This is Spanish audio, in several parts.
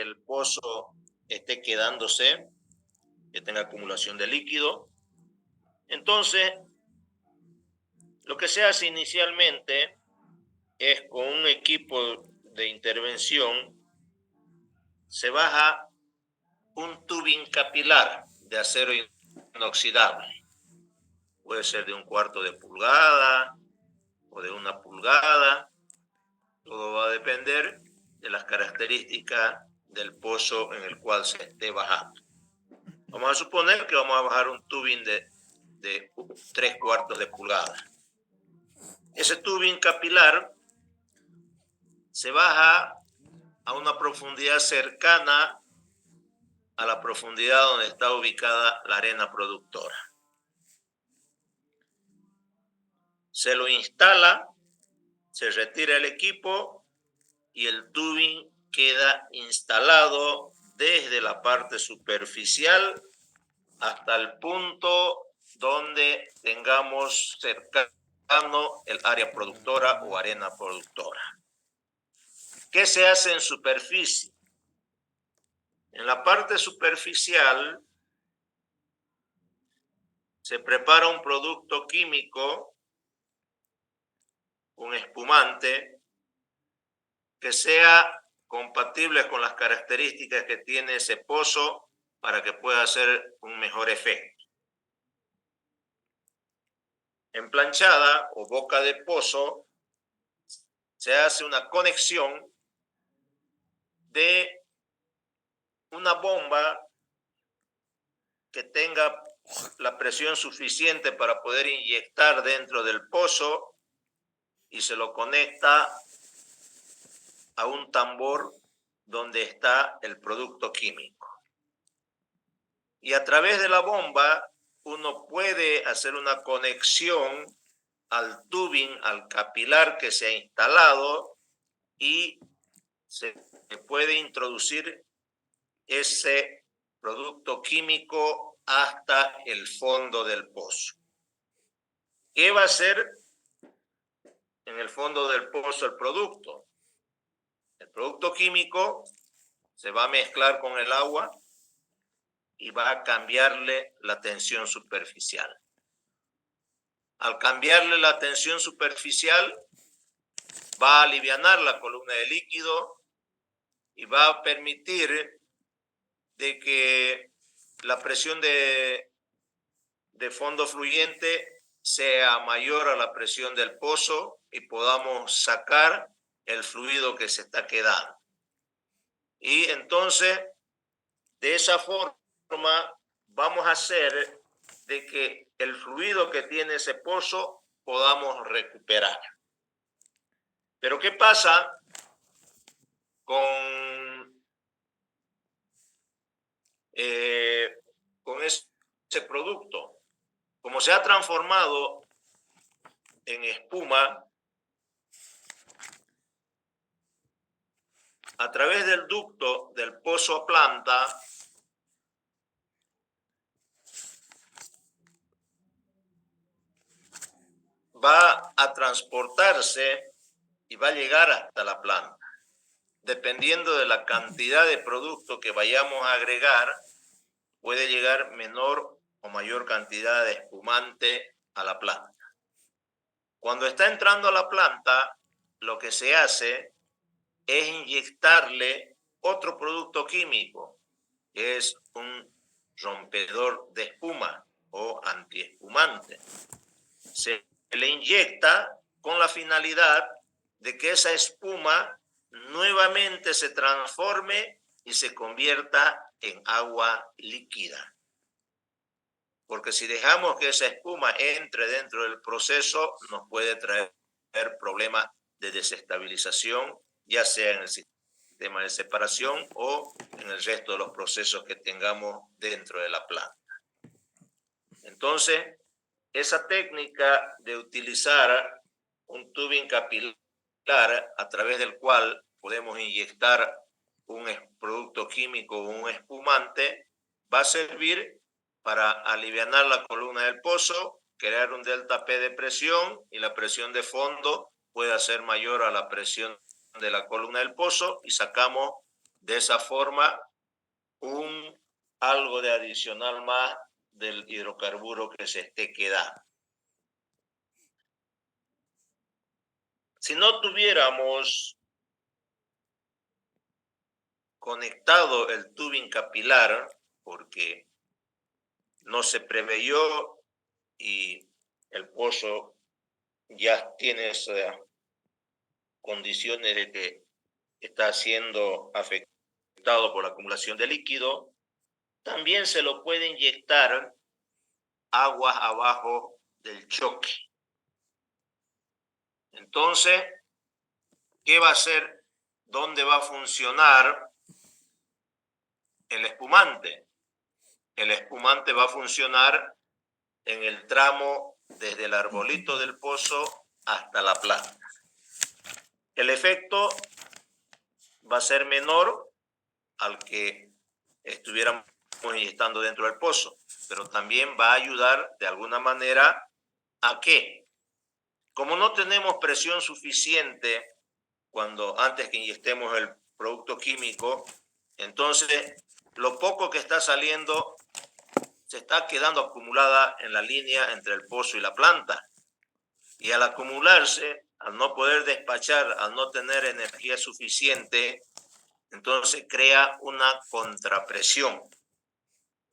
el pozo esté quedándose, que tenga acumulación de líquido. Entonces, lo que se hace inicialmente es con un equipo de intervención, se baja un tubing capilar de acero inoxidable. Puede ser de 1/4 de pulgada o de 1 pulgada. Todo va a depender de las características del pozo en el cual se esté bajando. Vamos a suponer que vamos a bajar un tubing de 3/4 de pulgada. Ese tubing capilar se baja a una profundidad cercana a la profundidad donde está ubicada la arena productora. Se lo instala, se retira el equipo y el tubing queda instalado desde la parte superficial hasta el punto donde tengamos cercano el área productora o arena productora. ¿Qué se hace en superficie? En la parte superficial se prepara un producto químico, un espumante, que sea compatible con las características que tiene ese pozo para que pueda hacer un mejor efecto. En planchada o boca de pozo se hace una conexión de una bomba que tenga la presión suficiente para poder inyectar dentro del pozo y se lo conecta a un tambor donde está el producto químico. Y a través de la bomba uno puede hacer una conexión al tubing, al capilar que se ha instalado y se puede introducir ese producto químico hasta el fondo del pozo. ¿Qué va a hacer en el fondo del pozo el producto? El producto químico se va a mezclar con el agua y va a cambiarle la tensión superficial. Al cambiarle la tensión superficial, va a alivianar la columna de líquido y va a permitir de que la presión de fondo fluyente sea mayor a la presión del pozo y podamos sacar el fluido que se está quedando. Y entonces, de esa forma, vamos a hacer de que el fluido que tiene ese pozo podamos recuperar. Pero ¿qué pasa con ese producto? Como se ha transformado en espuma, a través del ducto del pozo a planta, va a transportarse y va a llegar hasta la planta. Dependiendo de la cantidad de producto que vayamos a agregar, puede llegar menor o mayor cantidad de espumante a la planta. Cuando está entrando a la planta, lo que se hace es inyectarle otro producto químico, que es un rompedor de espuma o antiespumante. Se le inyecta con la finalidad de que esa espuma nuevamente se transforme y se convierta en agua líquida. Porque si dejamos que esa espuma entre dentro del proceso, nos puede traer problemas de desestabilización, ya sea en el sistema de separación o en el resto de los procesos que tengamos dentro de la planta. Entonces, esa técnica de utilizar un tubing capilar a través del cual podemos inyectar un producto químico o un espumante va a servir para aliviar la columna del pozo, crear un delta P de presión y la presión de fondo puede ser mayor a la presión de la columna del pozo y sacamos De esa forma, algo de adicional más del hidrocarburo que se esté quedando. Si no tuviéramos conectado el tubing capilar, porque no se preveyó y el pozo ya tiene esas condiciones de que está siendo afectado por la acumulación de líquido, también se lo puede inyectar aguas abajo del choque. Entonces, ¿qué va a hacer? ¿Dónde va a funcionar el espumante? El espumante va a funcionar en el tramo desde el arbolito del pozo hasta la planta. El efecto va a ser menor al que estuviéramos inyectando dentro del pozo, pero también va a ayudar de alguna manera a que, como no tenemos presión suficiente antes que inyectemos el producto químico, entonces lo poco que está saliendo se está quedando acumulada en la línea entre el pozo y la planta. Y al acumularse, al no poder despachar, al no tener energía suficiente, entonces crea una contrapresión.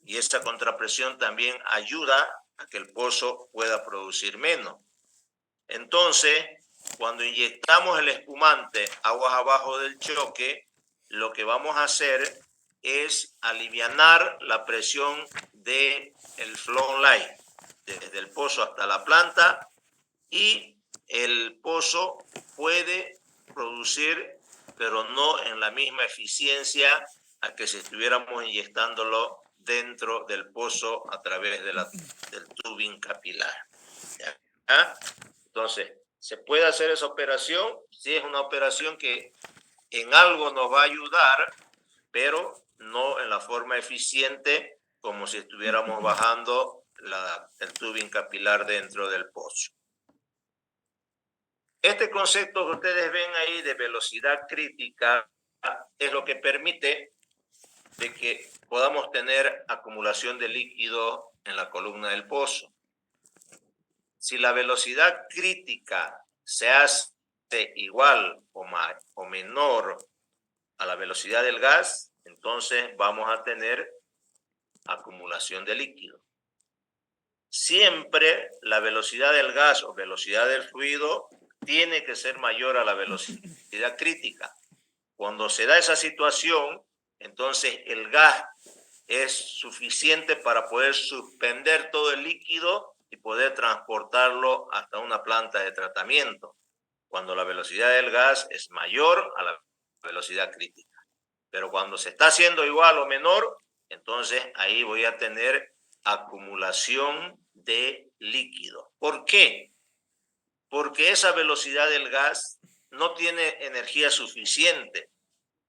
Y esa contrapresión también ayuda a que el pozo pueda producir menos. Entonces, cuando inyectamos el espumante aguas abajo del choque, lo que vamos a hacer es alivianar la presión del flow line, desde el pozo hasta la planta, y el pozo puede producir, pero no en la misma eficiencia a que si estuviéramos inyectándolo dentro del pozo a través del tubing capilar. ¿Ya? Entonces, ¿se puede hacer esa operación? Sí, es una operación que en algo nos va a ayudar, pero no en la forma eficiente como si estuviéramos bajando el tubing capilar dentro del pozo. Este concepto que ustedes ven ahí de velocidad crítica es lo que permite de que podamos tener acumulación de líquido en la columna del pozo. Si la velocidad crítica se hace igual o menor a la velocidad del gas, entonces vamos a tener acumulación de líquido. Siempre la velocidad del gas o velocidad del fluido tiene que ser mayor a la velocidad crítica. Cuando se da esa situación, entonces el gas es suficiente para poder suspender todo el líquido y poder transportarlo hasta una planta de tratamiento, cuando la velocidad del gas es mayor a la velocidad crítica. Pero cuando se está haciendo igual o menor, entonces ahí voy a tener acumulación de líquido. ¿Por qué? Porque esa velocidad del gas no tiene energía suficiente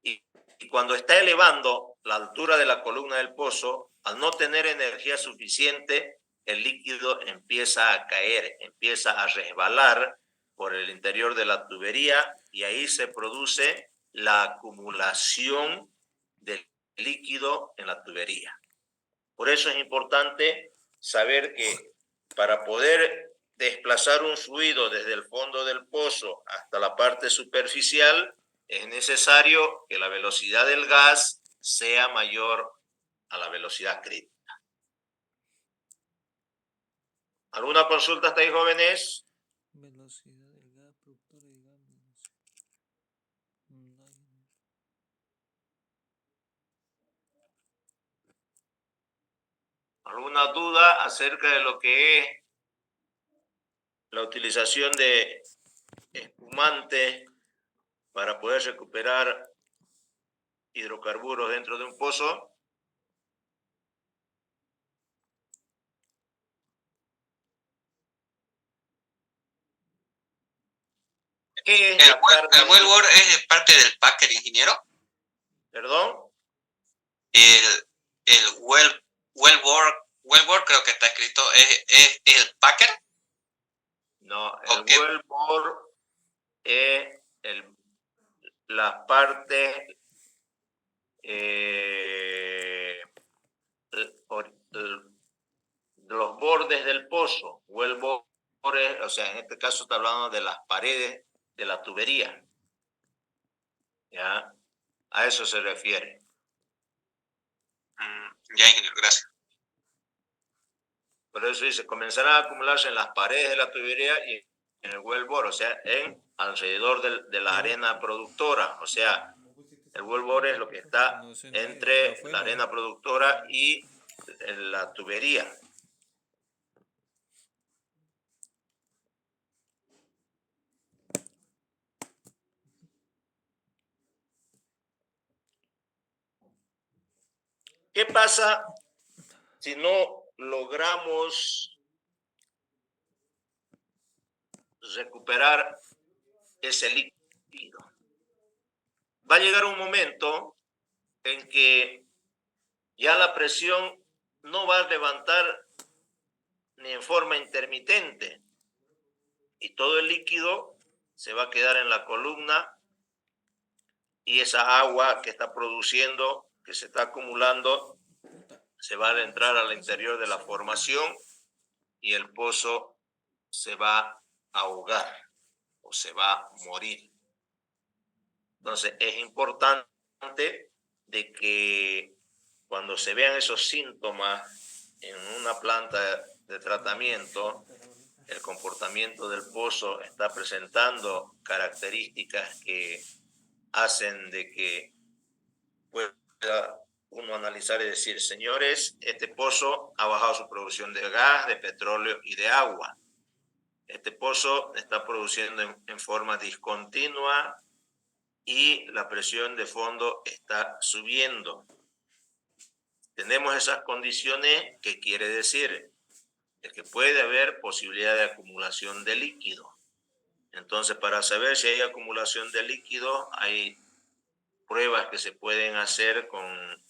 y cuando está elevando la altura de la columna del pozo, al no tener energía suficiente, el líquido empieza a caer, empieza a resbalar por el interior de la tubería y ahí se produce la acumulación del líquido en la tubería. Por eso es importante saber que para poder desplazar un fluido desde el fondo del pozo hasta la parte superficial, es necesario que la velocidad del gas sea mayor a la velocidad crítica. ¿Alguna consulta hasta ahí, jóvenes? Velocidad del gas, productor de gas. ¿Alguna duda acerca de lo que es la utilización de espumante para poder recuperar hidrocarburos dentro de un pozo? ¿Qué es la carga? ¿El wellbore es parte del packer, ingeniero? ¿Perdón? El wellbore creo que está escrito, ¿es el packer? No, el wellbore es la parte los bordes del pozo o el borde, o sea, en este caso está hablando de las paredes de la tubería. ¿Ya? A eso se refiere. Ya, ingeniero, gracias. Por eso dice, comenzarán a acumularse en las paredes de la tubería y en el wellbore, o sea, alrededor de la arena productora. O sea, el wellbore es lo que está No sé, entre afuera, la arena productora y la tubería. ¿Qué pasa si no logramos recuperar ese líquido? Va a llegar un momento en que ya la presión no va a levantar ni en forma intermitente y todo el líquido se va a quedar en la columna y esa agua que está produciendo, que se está acumulando, se va a entrar al interior de la formación y el pozo se va a ahogar o se va a morir. Entonces es importante de que cuando se vean esos síntomas en una planta de tratamiento, el comportamiento del pozo está presentando características que hacen de que pueda uno analizar y decir, señores, este pozo ha bajado su producción de gas, de petróleo y de agua. Este pozo está produciendo en forma discontinua y la presión de fondo está subiendo. Tenemos esas condiciones, ¿qué quiere decir? Es que puede haber posibilidad de acumulación de líquido. Entonces, para saber si hay acumulación de líquido, hay pruebas que se pueden hacer con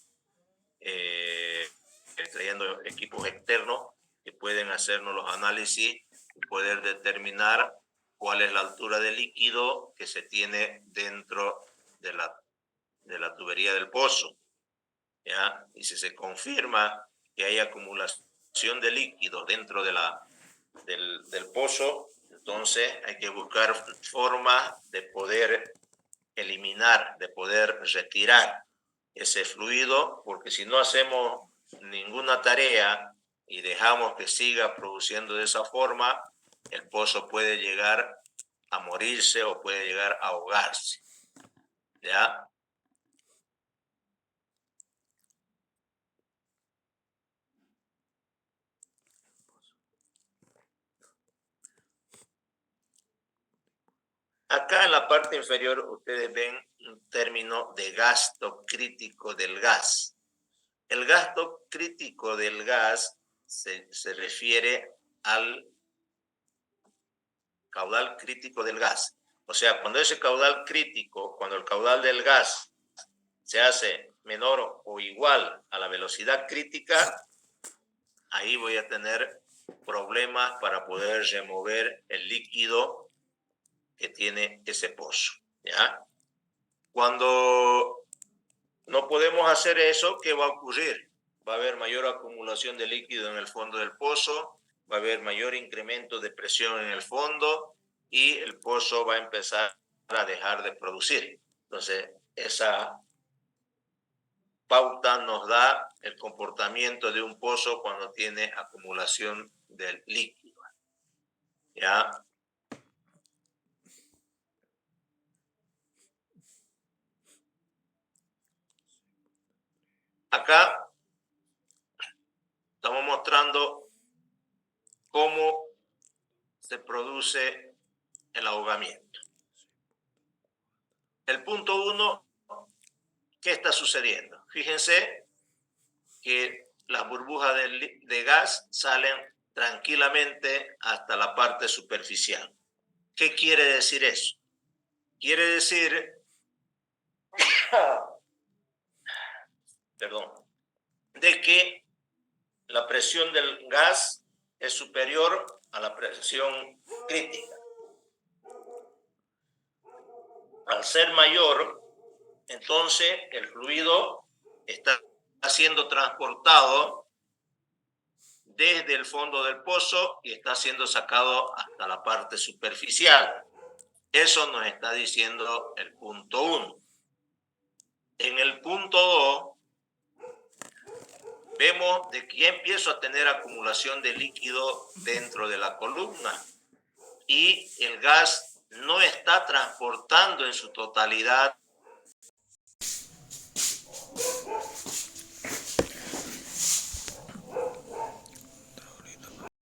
trayendo equipos externos que pueden hacernos los análisis y poder determinar cuál es la altura de líquido que se tiene dentro de la tubería del pozo. ¿Ya? Y si se confirma que hay acumulación de líquido dentro del pozo, entonces hay que buscar formas de poder eliminar, de poder retirar ese fluido, porque si no hacemos ninguna tarea y dejamos que siga produciendo de esa forma, el pozo puede llegar a morirse o puede llegar a ahogarse. ¿Ya? Acá en la parte inferior ustedes ven un término de gasto crítico del gas. El gasto crítico del gas se refiere al caudal crítico del gas. O sea, cuando ese caudal crítico, cuando el caudal del gas se hace menor o igual a la velocidad crítica, ahí voy a tener problemas para poder remover el líquido que tiene ese pozo. ¿Ya? Cuando no podemos hacer eso, ¿qué va a ocurrir? Va a haber mayor acumulación de líquido en el fondo del pozo, va a haber mayor incremento de presión en el fondo y el pozo va a empezar a dejar de producir. Entonces, esa pauta nos da el comportamiento de un pozo cuando tiene acumulación del líquido. ¿Ya? Acá estamos mostrando cómo se produce el ahogamiento. El punto 1, ¿qué está sucediendo? Fíjense que las burbujas de gas salen tranquilamente hasta la parte superficial. ¿Qué quiere decir eso? Quiere decir, perdón, de que la presión del gas es superior a la presión crítica. Al ser mayor, entonces el fluido está siendo transportado desde el fondo del pozo y está siendo sacado hasta la parte superficial. Eso nos está diciendo el punto 1. En el punto 2, vemos de que ya empiezo a tener acumulación de líquido dentro de la columna y el gas no está transportando en su totalidad